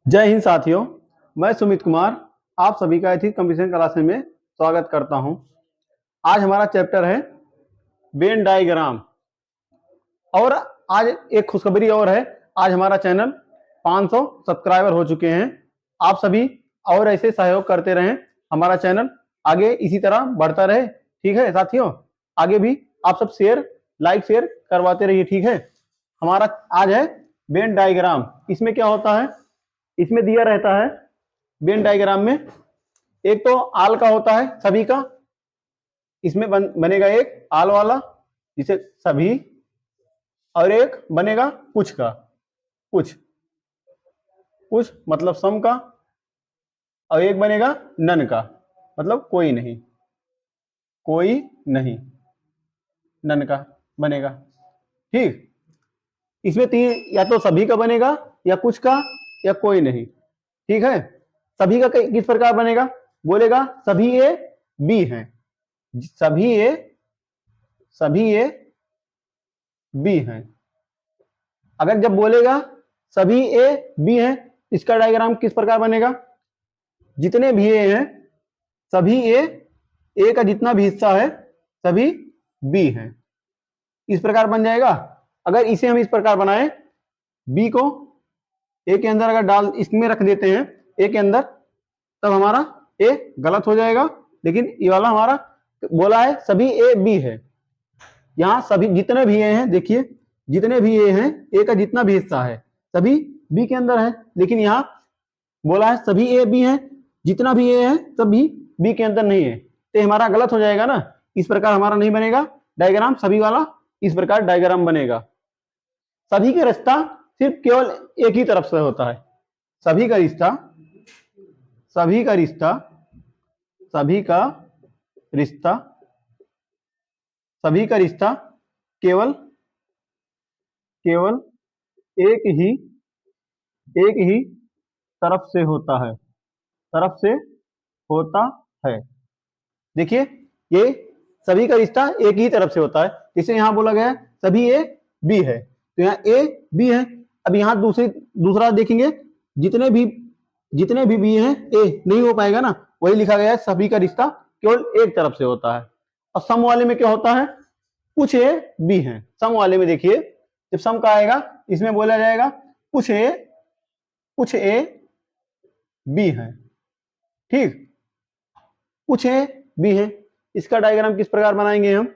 जय हिंद साथियों, मैं सुमित कुमार आप सभी का एथिक्स कंपटीशन क्लासेस में स्वागत करता हूं। आज हमारा चैप्टर है वेन डायग्राम। और आज एक खुशखबरी और है, आज हमारा चैनल 500 सब्सक्राइबर हो चुके हैं। आप सभी और ऐसे सहयोग करते रहें, हमारा चैनल आगे इसी तरह बढ़ता रहे। ठीक है साथियों, आगे भी आप सब लाइक शेयर करवाते रहिए। ठीक है, हमारा आज है वेन डायग्राम। इसमें क्या होता है, इसमें दिया रहता है वेन डायग्राम में एक तो आल का होता है सभी का, इसमें बनेगा एक आल वाला जिसे सभी, और एक बनेगा कुछ का, कुछ कुछ मतलब सम का, और एक बनेगा नन का मतलब कोई नहीं, कोई नहीं नन का बनेगा। ठीक, इसमें तीन, या तो सभी का बनेगा या कुछ का या कोई नहीं। ठीक है, सभी का किस प्रकार बनेगा, बोलेगा सभी ए बी हैं, सभी ए बी हैं। अगर जब बोलेगा सभी ए बी हैं, इसका डायग्राम किस प्रकार बनेगा, जितने भी ए हैं सभी ए का जितना भी हिस्सा है सभी बी हैं, इस प्रकार बन जाएगा। अगर इसे हम इस प्रकार बनाए, बी को ए के अंदर अगर डाल इसमें रख देते हैं ए के अंदर, तब हमारा ए गलत हो जाएगा। लेकिन ये वाला हमारा बोला है सभी ए बी है, यहां सभी जितने भी ए हैं, देखिए जितने भी ए हैं, ए का जितना भी हिस्सा है सभी बी के अंदर है। लेकिन यहां बोला है सभी ए बी हैं, जितना भी ए है सभी बी के अंदर नहीं है, तो हमारा गलत हो जाएगा ना। इस प्रकार हमारा नहीं बनेगा डायग्राम सभी वाला, इस प्रकार डायग्राम बनेगा। सभी का रिश्ता सिर्फ केवल एक ही तरफ से होता है, सभी का रिश्ता, सभी का रिश्ता, सभी का रिश्ता, सभी का रिश्ता केवल केवल एक ही तरफ से होता है, तरफ से होता है। देखिए ये सभी का रिश्ता एक ही तरफ से होता है, जैसे यहां बोला गया सभी ए बी है, तो यहाँ ए बी है। अब यहां दूसरा देखेंगे, जितने भी बी हैं ए नहीं हो पाएगा ना, वही लिखा गया है सभी का रिश्ता केवल एक तरफ से होता है। और सम वाले में क्या होता है, कुछ ए बी हैं। सम वाले में देखिए जब सम का आएगा, इसमें बोला जाएगा कुछ ए बी है। ठीक, कुछ ए बी है। इसका डायग्राम किस प्रकार बनाएंगे हम,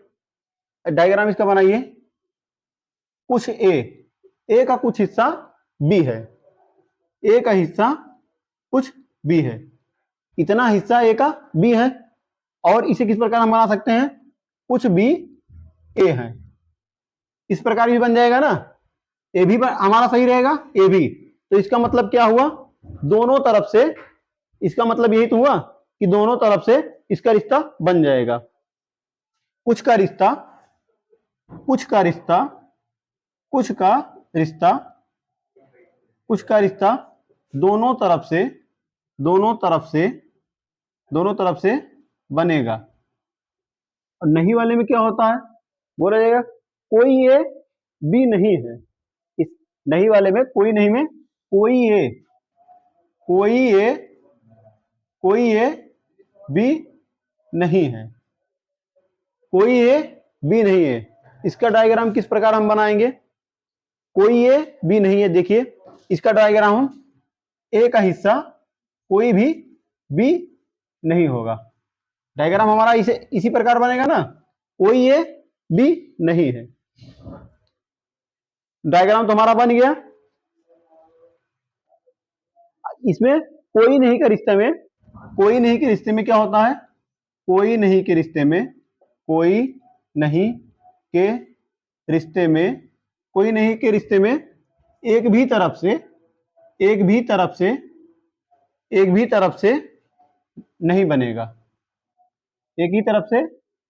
डायग्राम इसका बनाइए, कुछ ए का कुछ हिस्सा बी है, ए का हिस्सा कुछ बी है, इतना हिस्सा ए का बी है। और इसे किस प्रकार हम बना सकते हैं, कुछ बी ए है, इस प्रकार भी बन जाएगा ना। ए भी हमारा सही रहेगा, ए भी। तो इसका मतलब क्या हुआ, दोनों तरफ से, इसका मतलब यही तो हुआ कि दोनों तरफ से इसका रिश्ता बन जाएगा। कुछ का रिश्ता, कुछ का रिश्ता, कुछ का रिश्ता, कुछ का रिश्ता दोनों तरफ से, दोनों तरफ से, दोनों तरफ से बनेगा। और नहीं वाले में क्या होता है, बोला जाएगा कोई ए बी नहीं है। इस नहीं वाले में कोई नहीं में कोई ए, कोई ए, कोई ए बी नहीं है, कोई ए बी नहीं है। इसका डायग्राम किस प्रकार हम बनाएंगे, कोई ए बी नहीं है। देखिए इसका डायग्राम हम, ए का हिस्सा कोई भी बी नहीं होगा, डायग्राम हमारा इसी प्रकार बनेगा ना, कोई ए बी नहीं है। डायग्राम तो हमारा बन गया। इसमें कोई नहीं के रिश्ते में, कोई नहीं के रिश्ते में क्या होता है, कोई नहीं के रिश्ते में, कोई नहीं के रिश्ते में, कोई नहीं के रिश्ते में एक भी तरफ से, एक भी तरफ से, एक भी तरफ से नहीं बनेगा, एक ही तरफ से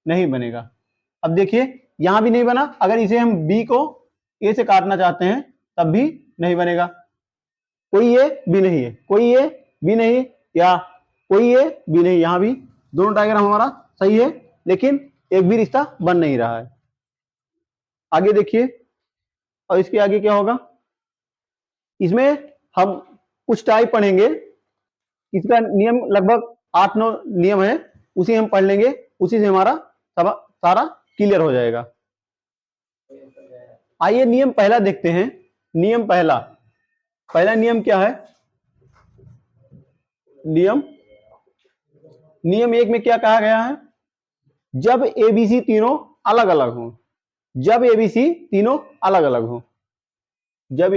नहीं बनेगा। अब देखिए यहां भी नहीं बना, अगर इसे हम बी को ए से काटना चाहते हैं तब भी नहीं बनेगा। कोई ए बी नहीं है, कोई ए बी नहीं, या कोई ए बी नहीं, यहां भी दोनों डायग्राम हमारा सही है, लेकिन एक भी रिश्ता बन नहीं रहा है। आगे देखिए, और इसके आगे क्या होगा, इसमें हम कुछ टाइप पढ़ेंगे, इसका नियम लगभग 8-9 नियम है, उसी हम पढ़ लेंगे, उसी से हमारा सारा क्लियर हो जाएगा। आइए नियम पहला देखते हैं। नियम पहला नियम क्या है? नियम 1 में क्या कहा गया है? जब एबीसी तीनों अलग अलग हो, जब एबीसी तीनों अलग अलग हो, जब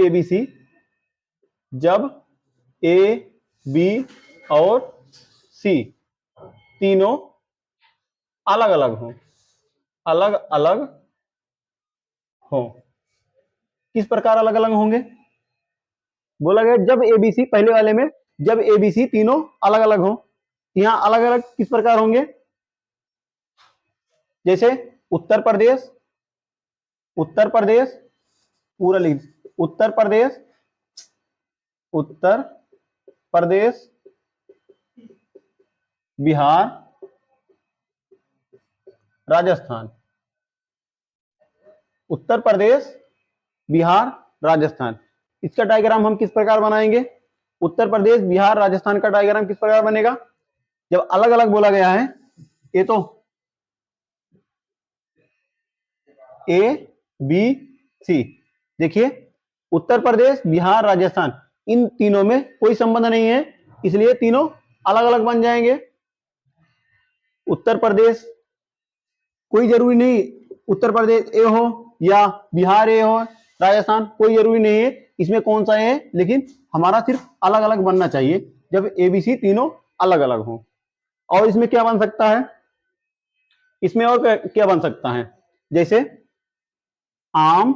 ए बी और सी तीनों अलग अलग हो। किस प्रकार अलग अलग होंगे? बोला गया जब एबीसी, पहले वाले में जब एबीसी तीनों अलग अलग हो, यहां अलग अलग किस प्रकार होंगे? जैसे उत्तर प्रदेश पूरा लिख, उत्तर प्रदेश बिहार राजस्थान, उत्तर प्रदेश बिहार राजस्थान। इसका डायग्राम हम किस प्रकार बनाएंगे? उत्तर प्रदेश बिहार राजस्थान का डायग्राम किस प्रकार बनेगा? जब अलग अलग बोला गया है, ये तो ए बी सी, देखिए उत्तर प्रदेश बिहार राजस्थान, इन तीनों में कोई संबंध नहीं है, इसलिए तीनों अलग अलग बन जाएंगे। उत्तर प्रदेश, कोई जरूरी नहीं उत्तर प्रदेश ए हो या बिहार ए हो, राजस्थान कोई जरूरी नहीं है इसमें कौन सा है, लेकिन हमारा सिर्फ अलग अलग बनना चाहिए जब एबीसी तीनों अलग अलग हो। और इसमें क्या बन सकता है? इसमें और क्या बन सकता है? जैसे आम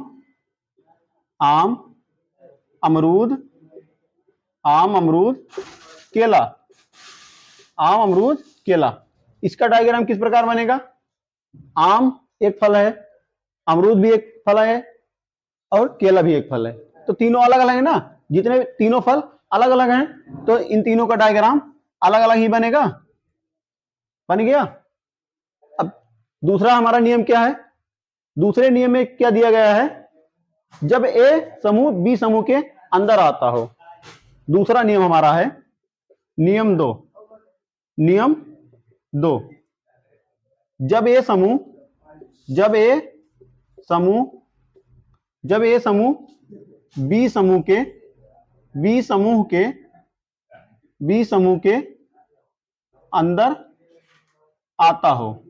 अमरूद, केला, इसका डायग्राम किस प्रकार बनेगा? आम एक फल है, अमरूद भी एक फल है और केला भी एक फल है, तो तीनों अलग अलग है ना, जितने तीनों फल अलग अलग हैं तो इन तीनों का डायग्राम अलग अलग ही बनेगा। बन गया। अब दूसरा हमारा नियम क्या है? दूसरे नियम में क्या दिया गया है? जब ए समूह बी समूह के अंदर आता हो। दूसरा नियम हमारा है नियम 2। जब ए समूह बी समूह के अंदर आता हो,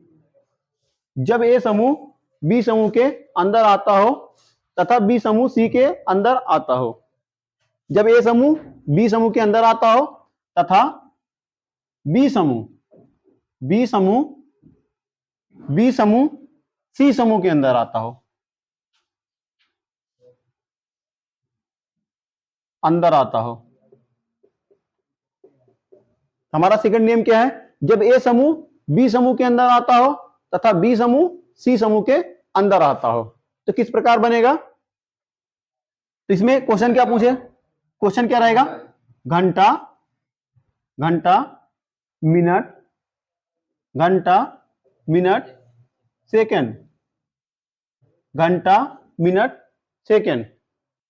जब ए समूह बी समूह के अंदर आता हो तथा बी समूह सी के अंदर आता हो, जब ए समूह बी समूह के अंदर आता हो तथा बी समूह सी समूह के अंदर आता हो, हमारा सेकंड नियम क्या है? जब ए समूह बी समूह के अंदर आता हो तथा बी समूह सी समूह के अंदर आता हो, तो किस प्रकार बनेगा? तो इसमें क्वेश्चन क्या पूछे? क्वेश्चन क्या रहेगा? घंटा मिनट सेकंड,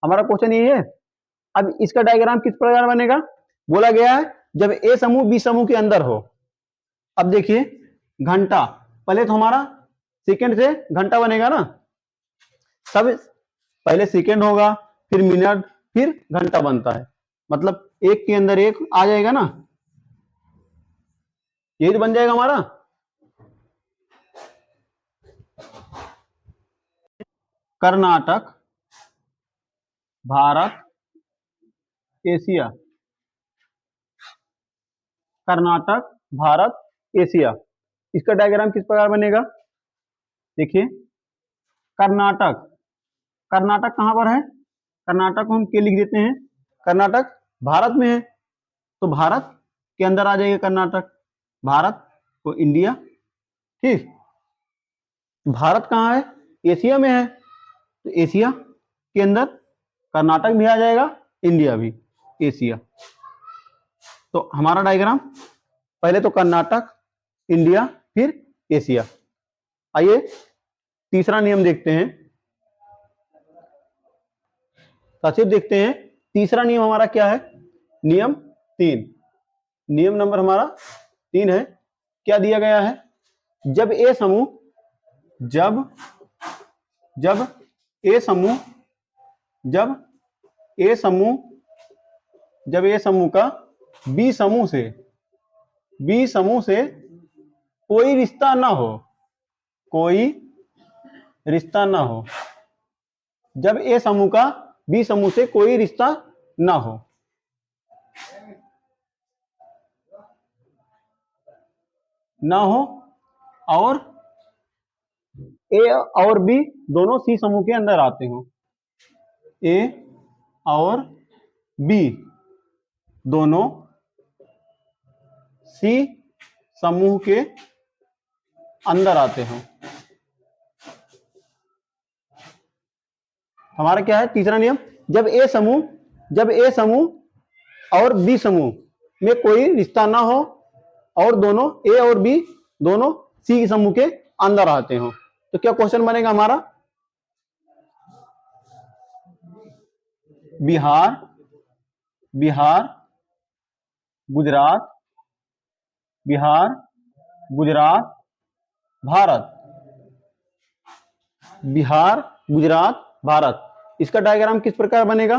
हमारा क्वेश्चन ये है। अब इसका डायग्राम किस प्रकार बनेगा? बोला गया है जब ए समूह बी समूह के अंदर हो। अब देखिए घंटा, पहले तो हमारा सेकंड से घंटा बनेगा ना, सब पहले सेकंड होगा फिर मिनट फिर घंटा बनता है, मतलब एक के अंदर एक आ जाएगा ना, यही तो बन जाएगा हमारा। कर्नाटक भारत एशिया, कर्नाटक भारत एशिया, इसका डायग्राम किस प्रकार बनेगा? देखिए कर्नाटक कहां पर है? कर्नाटक को हम के लिख देते हैं, कर्नाटक भारत में है तो भारत के अंदर आ जाएगा कर्नाटक, भारत को इंडिया, ठीक। भारत कहां है? एशिया में है, तो एशिया के अंदर कर्नाटक भी आ जाएगा, इंडिया भी, एशिया। तो हमारा डायग्राम पहले तो कर्नाटक, इंडिया, फिर एशिया। आइए तीसरा नियम देखते हैं, सचिव देखते हैं। तीसरा नियम हमारा क्या है? नियम 3, नियम नंबर हमारा 3 है। क्या दिया गया है? जब ए समूह जब ए समूह का बी समूह से कोई रिश्ता ना हो, जब ए समूह का बी समूह से कोई रिश्ता ना हो, और ए और बी दोनों सी समूह के अंदर आते हो, ए और बी दोनों सी समूह के अंदर आते हो। हमारा क्या है तीसरा नियम? जब ए समूह और बी समूह में कोई रिश्ता ना हो और दोनों ए और बी दोनों सी समूह के अंदर आते हो, तो क्या क्वेश्चन बनेगा हमारा? बिहार गुजरात भारत, बिहार गुजरात भारत। इसका डायग्राम किस प्रकार बनेगा?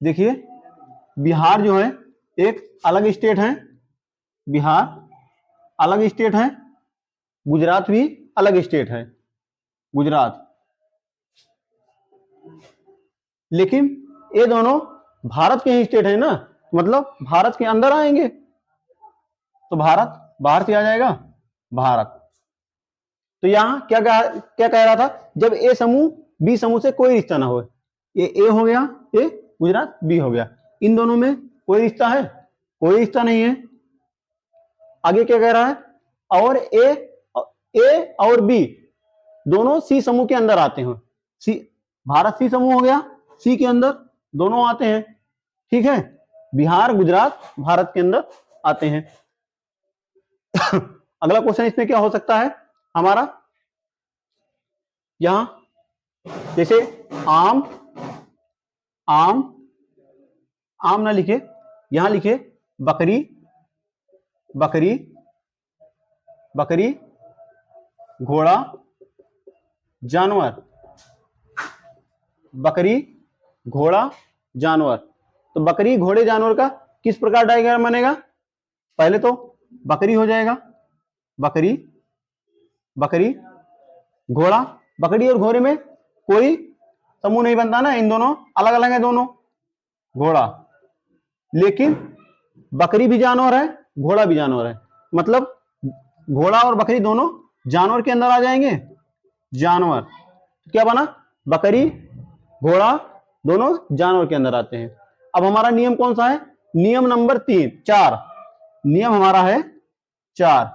देखिए, बिहार जो है एक अलग स्टेट है, बिहार अलग स्टेट है, गुजरात भी अलग स्टेट है, गुजरात, लेकिन ये दोनों भारत के ही स्टेट है ना, मतलब भारत के अंदर आएंगे, तो भारत बाहर से आ जाएगा, भारत। तो यहां क्या कह रहा था? जब ए समूह बी समूह से कोई रिश्ता ना हो, ये ए हो गया, ए गुजरात बी हो गया, इन दोनों में कोई रिश्ता है? कोई रिश्ता नहीं है। आगे क्या कह रहा है? और ए और बी दोनों सी समूह के अंदर आते हैं, सी भारत सी समूह हो गया, सी के अंदर दोनों आते हैं, ठीक है, बिहार गुजरात भारत के अंदर आते हैं। अगला क्वेश्चन इसमें क्या हो सकता है हमारा? यहां जैसे आम ना लिखे, यहां लिखे बकरी घोड़ा जानवर, बकरी घोड़ा जानवर। तो बकरी घोड़े जानवर का किस प्रकार डायग्राम बनेगा? पहले तो बकरी हो जाएगा, बकरी घोड़ा, बकरी और घोड़े में कोई समूह नहीं बनता ना, इन दोनों अलग अलग है दोनों, घोड़ा, लेकिन बकरी भी जानवर है, घोड़ा भी जानवर है, मतलब घोड़ा और बकरी दोनों जानवर के अंदर आ जाएंगे, जानवर। क्या बना? बकरी घोड़ा दोनों जानवर के अंदर आते हैं। अब हमारा नियम कौन सा है? नियम नंबर 4, नियम हमारा है 4,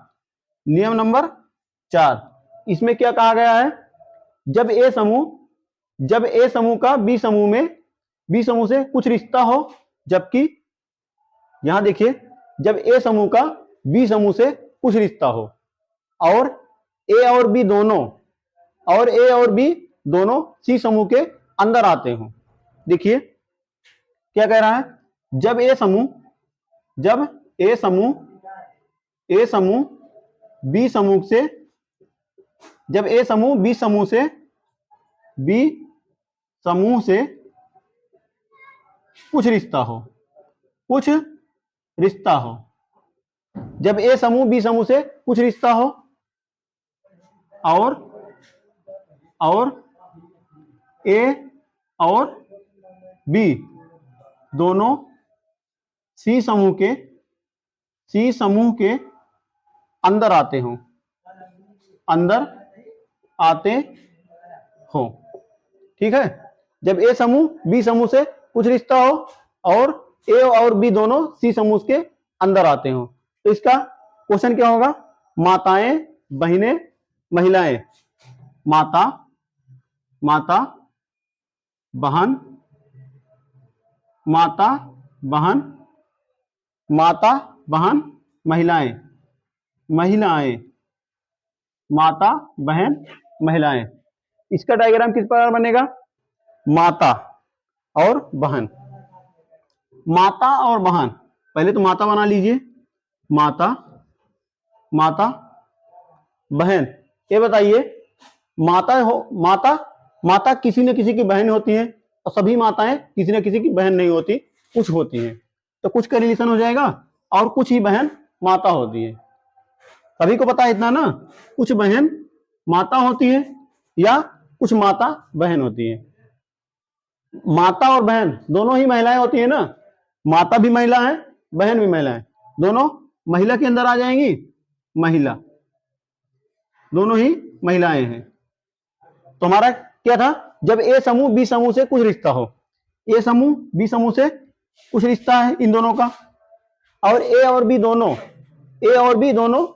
नियम नंबर 4। इसमें क्या कहा गया है? जब ए समूह का बी समूह से कुछ रिश्ता हो, जबकि यहां देखिए, जब ए समूह का बी समूह से कुछ रिश्ता हो और ए और बी दोनों सी समूह के अंदर आते हो। देखिए क्या कह रहा है? जब ए समूह बी समूह से, जब ए समूह बी समूह से कुछ रिश्ता हो, जब ए समूह बी समूह से कुछ रिश्ता हो और ए और बी दोनों सी समूह के अंदर आते हो, ठीक है। जब ए समूह बी समूह से कुछ रिश्ता हो और ए और बी दोनों सी समूह के अंदर आते हो, तो इसका क्वेश्चन क्या होगा? माताएं, बहनें, महिलाएं, माता बहन, महिलाएं, माता बहन महिलाएं। इसका डायग्राम किस प्रकार बनेगा? माता और बहन, माता और बहन, पहले तो माता बना लीजिए, माता, माता, बहन। ये बताइए, माता हो, माता, माता किसी न किसी की बहन होती है, और सभी माताएं किसी न किसी की बहन नहीं होती, कुछ होती हैं। तो कुछ का रिलेशन हो जाएगा, और कुछ ही बहन माता होती है। सभी को पता है इतना ना, कुछ बहन माता होती है या कुछ माता बहन होती है। माता और बहन दोनों ही महिलाएं होती है ना, माता भी महिला है, बहन भी महिला है, दोनों महिला के अंदर आ जाएंगी, महिला, दोनों ही महिलाएं हैं। तो हमारा क्या था, जब ए समूह बी समूह से कुछ रिश्ता हो, ए समूह बी समूह से कुछ रिश्ता है इन दोनों का, और ए और बी दोनों, ए और बी दोनों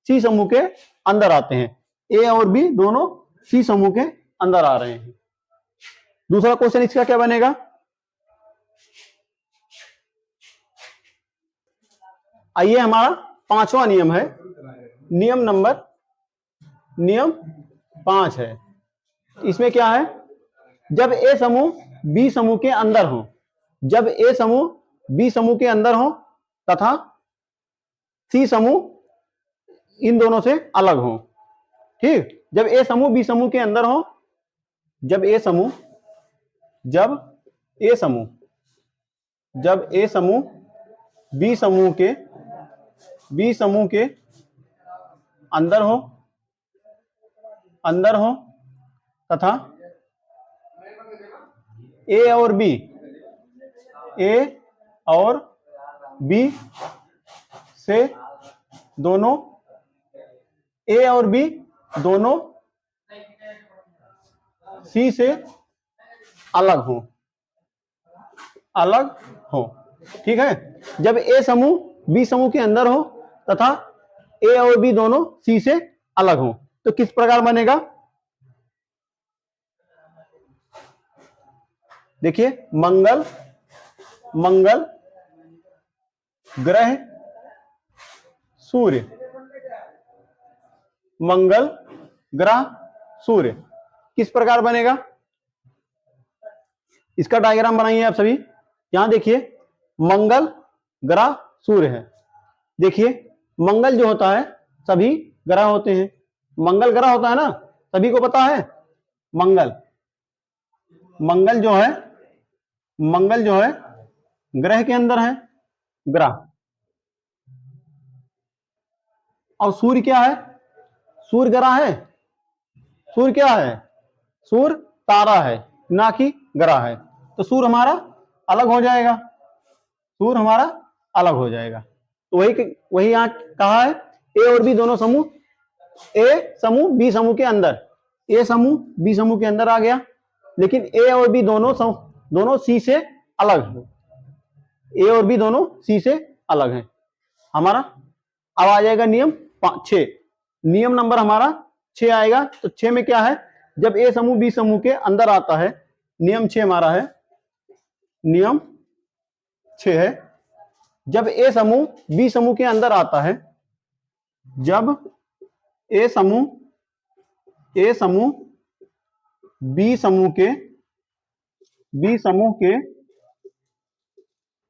सी समूह के अंदर आते हैं, ए और बी दोनों सी समूह के अंदर आ रहे हैं। दूसरा क्वेश्चन इसका क्या बनेगा, आइए हमारा पांचवा नियम है, नियम 5 है। इसमें क्या है, जब ए समूह बी समूह के अंदर हो, जब ए समूह बी समूह के अंदर हो तथा सी समूह इन दोनों से अलग हो, ठीक, जब ए समूह बी समूह के अंदर हो, जब ए समूह बी समूह के अंदर हो तथा ए और बी से दोनों, ए और बी दोनों सी से अलग हो, ठीक है। जब ए समूह बी समूह के अंदर हो तथा ए और बी दोनों सी से अलग हो, तो किस प्रकार बनेगा, देखिए, मंगल ग्रह सूर्य, मंगल ग्रह सूर्य किस प्रकार बनेगा, इसका डायग्राम बनाइए आप सभी। यहां देखिए, मंगल ग्रह सूर्य है। देखिए, मंगल जो होता है, सभी ग्रह होते हैं, मंगल ग्रह होता है ना, सभी को पता है, मंगल जो है ग्रह के अंदर है, ग्रह। और सूर्य क्या है, सूर्य ग्रह है, सूर्य क्या है, सूर्य तारा है, ना कि ग्रह है। तो सूर्य हमारा अलग हो जाएगा, सूर्य हमारा अलग हो जाएगा। तो वही यहां कहा है, ए और बी दोनों समूह, ए समूह बी समूह के अंदर, ए समूह बी समूह के अंदर आ गया, लेकिन ए और बी दोनों सी से अलग है, ए और बी दोनों सी से अलग है हमारा। अब आ जाएगा नियम 6, नियम नंबर हमारा 6 आएगा। तो 6 में क्या है, जब ए समूह बी समूह के अंदर आता है, नियम 6 हमारा है, नियम 6 है, जब ए समूह बी समूह के अंदर आता है, जब ए समूह बी समूह के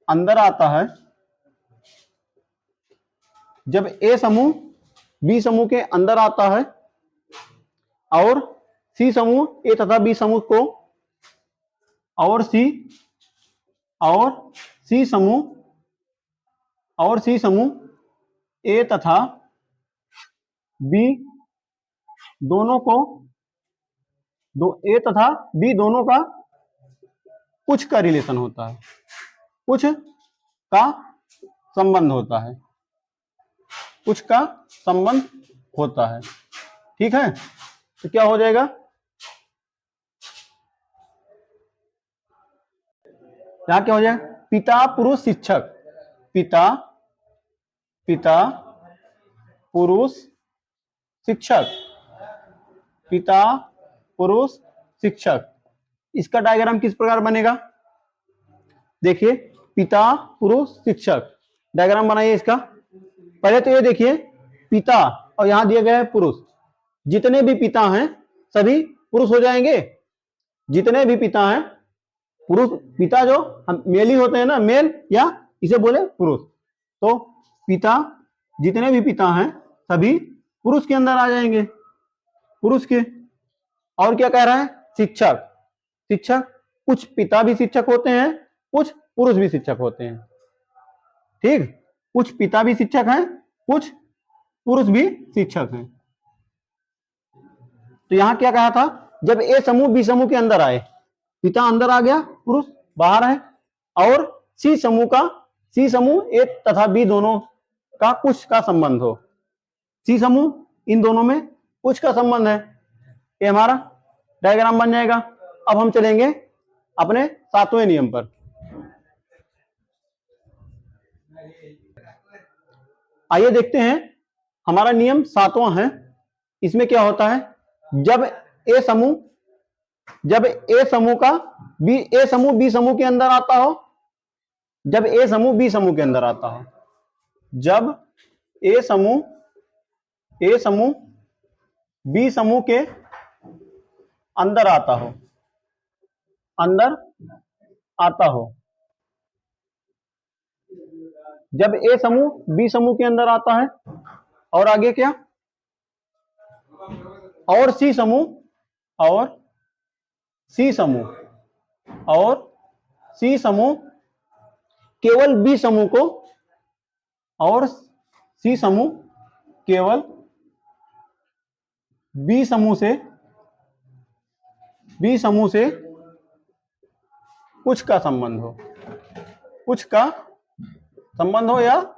अंदर आता है, जब ए समूह बी समूह के अंदर आता है और सी समूह ए तथा बी समूह को, और सी समूह ए तथा बी दोनों को, ए तथा बी दोनों का कुछ का रिलेशन होता है, कुछ का संबंध होता है, कुछ का संबंध होता है, ठीक है। तो क्या हो जाएगा, यहां क्या हो जाएगा, पिता पुरुष शिक्षक, पिता पुरुष शिक्षक, पिता पुरुष शिक्षक। इसका डायग्राम किस प्रकार बनेगा, देखिए, पिता पुरुष शिक्षक, डायग्राम बनाइए इसका। पहले तो ये देखिए, पिता और यहां दिया गया है पुरुष, जितने भी पिता हैं सभी पुरुष हो जाएंगे, जितने भी पिता हैं पुरुष पिता जो हम मेल ही होते हैं ना, मेल या इसे बोले पुरुष। तो पिता, जितने भी पिता हैं सभी पुरुष के अंदर आ जाएंगे, पुरुष के। और क्या कह रहा है, शिक्षक, शिक्षक कुछ पिता भी शिक्षक होते हैं, कुछ पुरुष भी शिक्षक होते हैं, ठीक। कुछ पिता भी शिक्षक हैं, कुछ पुरुष भी शिक्षक हैं। तो यहां क्या कहा था, जब ए समूह बी समूह के अंदर आए, पिता अंदर आ गया, पुरुष बाहर है, और सी समूह ए तथा बी दोनों का कुछ का संबंध हो, सी समूह इन दोनों में कुछ का संबंध है, ये हमारा डायग्राम बन जाएगा। अब हम चलेंगे अपने 7वें नियम पर। आइए देखते हैं, हमारा नियम 7वां है। इसमें क्या होता है, जब ए समूह का ए समूह बी समूह के अंदर आता हो, जब ए समूह बी समूह के अंदर आता हो, जब ए समूह बी समूह के अंदर आता हो, जब ए समूह बी समूह के अंदर आता है, और आगे क्या, और सी समूह केवल बी समूह को, और सी समूह केवल बी समूह से कुछ का संबंध हो, या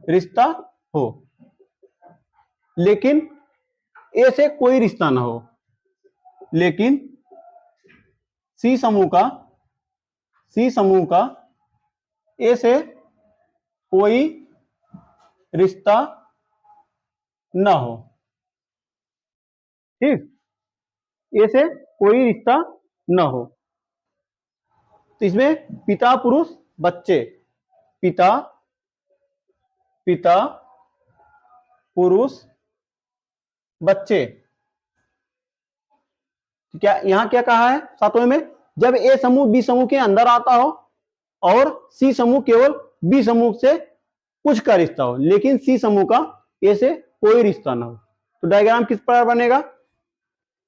रिश्ता हो, लेकिन ए से कोई रिश्ता ना हो, लेकिन सी समूह का ए से कोई रिश्ता ना हो, ठीक, ए से कोई रिश्ता ना हो। तो इसमें पिता पुरुष बच्चे, पिता पुरुष बच्चे, क्या यहां क्या कहा है 7वें में, जब ए समूह बी समूह के अंदर आता हो, और सी समूह केवल बी समूह से कुछ का रिश्ता हो, लेकिन सी समूह का ए से कोई रिश्ता ना हो। तो डायग्राम किस प्रकार बनेगा,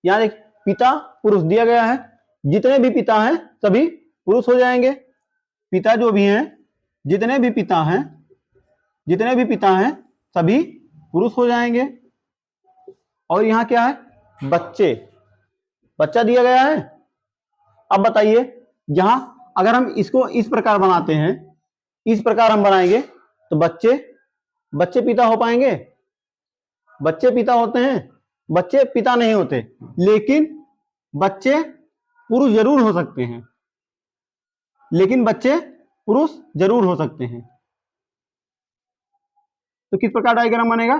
यहां एक पिता पुरुष दिया गया है, जितने भी पिता हैं सभी पुरुष हो जाएंगे, पिता जो भी हैं, जितने भी पिता हैं सभी पुरुष हो जाएंगे। और यहां क्या है, बच्चा दिया गया है। अब बताइए, यहां अगर हम इसको इस प्रकार बनाते हैं, इस प्रकार हम बनाएंगे, तो बच्चे पिता हो पाएंगे, बच्चे पिता होते हैं, बच्चे पिता नहीं होते, लेकिन बच्चे पुरुष जरूर हो सकते हैं, तो किस प्रकार डायग्राम बनेगा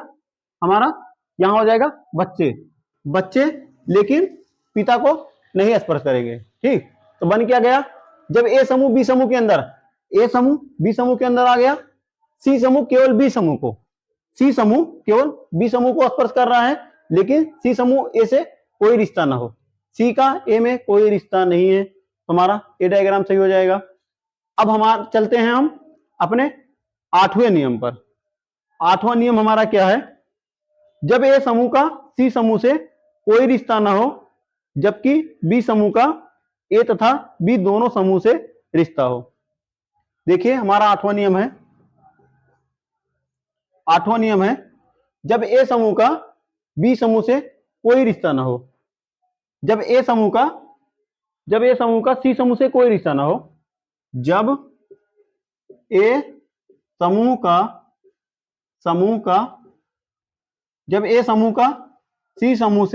हमारा, यहां हो जाएगा बच्चे लेकिन पिता को नहीं स्पर्श करेंगे, ठीक। तो बन क्या गया, जब ए समूह बी समूह के अंदर, ए समूह बी समूह के अंदर आ गया, सी समूह केवल बी समूह को स्पर्श कर रहा है, लेकिन सी समूह ए से कोई रिश्ता ना हो, सी का ए में कोई रिश्ता नहीं है, हमारा ये डायग्राम सही हो जाएगा। अब हमारा चलते हैं हम अपने 8वें नियम पर। 8वां नियम हमारा क्या है, जब ए समूह का सी समूह से कोई रिश्ता ना हो, जबकि बी समूह का ए तथा बी दोनों समूह से रिश्ता हो। देखिए हमारा 8वां नियम है, जब ए समूह का बी समूह से कोई रिश्ता ना हो, जब ए समूह का सी समूह से कोई रिश्ता ना हो, जब ए समूह का सी समूह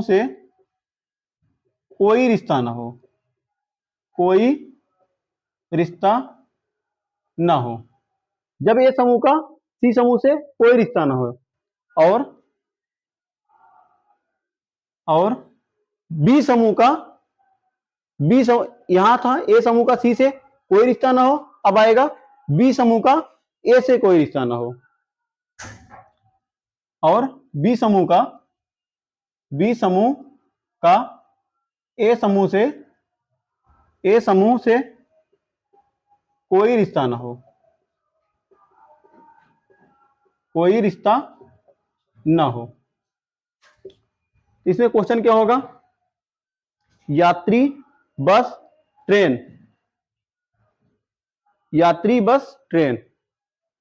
से कोई रिश्ता ना हो, जब ए समूह का सी समूह से कोई रिश्ता ना हो, और बी समूह का यहां था ए समूह का सी से कोई रिश्ता ना हो, अब आएगा बी समूह का ए से कोई रिश्ता ना हो, और बी समूह का ए समूह से ए समूह से कोई रिश्ता ना हो, कोई रिश्ता ना हो। इसमें क्वेश्चन क्या होगा? यात्री बस ट्रेन, यात्री बस ट्रेन,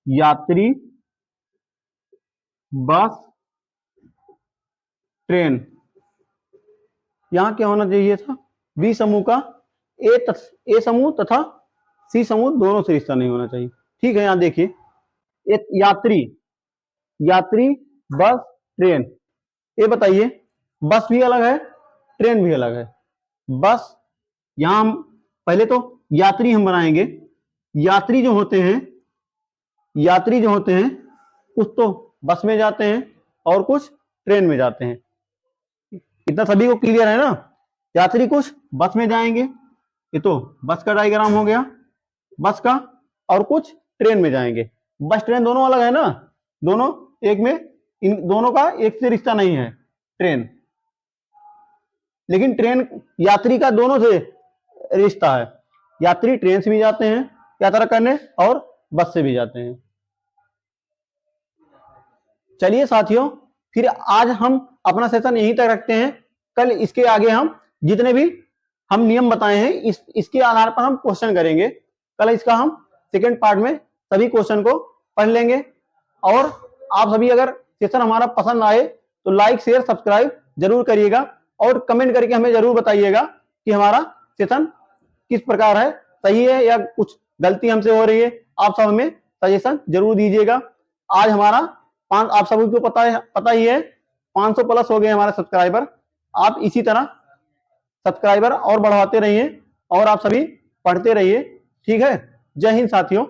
यात्री बस ट्रेन। यहां क्या होना चाहिए था? बी समूह का ए समूह तथा सी समूह दोनों से रिश्ता नहीं होना चाहिए। ठीक है, यहां देखिए, एक यात्री, यात्री बस ट्रेन, ये बताइए बस भी अलग है ट्रेन भी अलग है। बस यहां हम पहले तो यात्री हम बनाएंगे। यात्री जो होते हैं, यात्री जो होते हैं कुछ तो बस में जाते हैं और कुछ ट्रेन में जाते हैं। इतना सभी को क्लियर है ना? यात्री कुछ बस में जाएंगे, ये तो बस का डायग्राम हो गया बस का, और कुछ ट्रेन में जाएंगे। बस ट्रेन दोनों अलग है ना, दोनों एक में, इन दोनों का एक से रिश्ता नहीं है ट्रेन, लेकिन ट्रेन यात्री का दोनों से रिश्ता है। यात्री ट्रेन से भी जाते हैं यात्रा करने और बस से भी जाते हैं। चलिए साथियों, फिर आज हम अपना सेशन यहीं तक रखते हैं। कल इसके आगे हम जितने भी हम नियम बताए हैं इसके आधार पर हम क्वेश्चन करेंगे। कल इसका हम सेकंड पार्ट में सभी क्वेश्चन को पढ़ लेंगे। और आप सभी अगर सेशन हमारा पसंद आए तो लाइक शेयर सब्सक्राइब जरूर करिएगा और कमेंट करके हमें जरूर बताइएगा कि हमारा सेशन किस प्रकार है, सही है या कुछ गलती हमसे हो रही है। आप सब हमें सजेशन जरूर दीजिएगा। आज हमारा आप सभी को पता ही है 500 प्लस हो गए हमारे सब्सक्राइबर। आप इसी तरह सब्सक्राइबर और बढ़ाते रहिए और आप सभी पढ़ते रहिए। ठीक है, जय हिंद साथियों।